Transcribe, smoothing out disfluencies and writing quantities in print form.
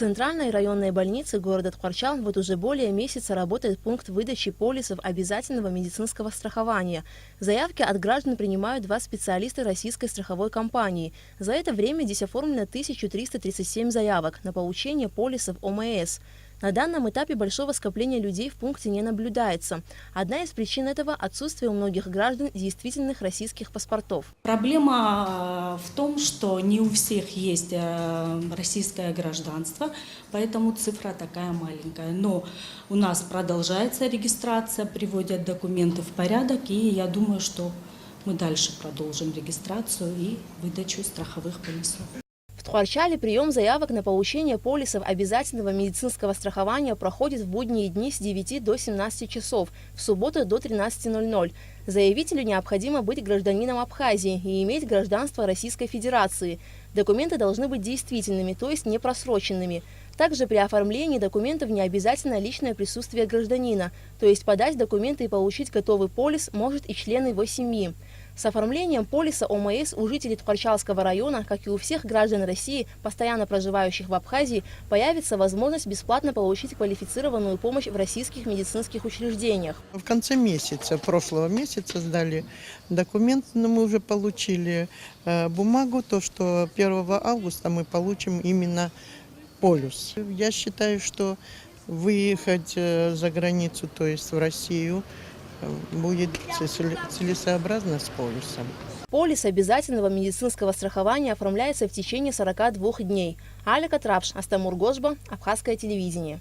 центральной районной больнице города Тхуарчан вот уже более месяца работает пункт выдачи полисов обязательного медицинского страхования. Заявки от граждан принимают 2 специалиста российской страховой компании. За это время здесь оформлено 1337 заявок на получение полисов ОМС. На данном этапе большого скопления людей в пункте не наблюдается. Одна из причин этого – отсутствие у многих граждан действительных российских паспортов. Проблема в том, что не у всех есть российское гражданство, поэтому цифра такая маленькая. Но у нас продолжается регистрация, приводят документы в порядок, и я думаю, что мы дальше продолжим регистрацию и выдачу страховых полисов. В Тхуарчале прием заявок на получение полисов обязательного медицинского страхования проходит в будние дни с 9 до 17 часов, в субботу до 13:00. Заявителю необходимо быть гражданином Абхазии и иметь гражданство Российской Федерации. Документы должны быть действительными, то есть не просроченными. Также при оформлении документов не обязательно личное присутствие гражданина, то есть подать документы и получить готовый полис может и член его семьи. С оформлением полиса ОМС у жителей Тхуарчалского района, как и у всех граждан России, постоянно проживающих в Абхазии, появится возможность бесплатно получить квалифицированную помощь в российских медицинских учреждениях. В конце месяца, прошлого месяца сдали документ, но мы уже получили бумагу, то что 1 августа мы получим именно полис. Я считаю, что выехать за границу, то есть в Россию, будет целесообразно с полисом. Полис обязательного медицинского страхования оформляется в течение 42 дней. Аля Катрапш, Астамур Гошба, Абхазское телевидение.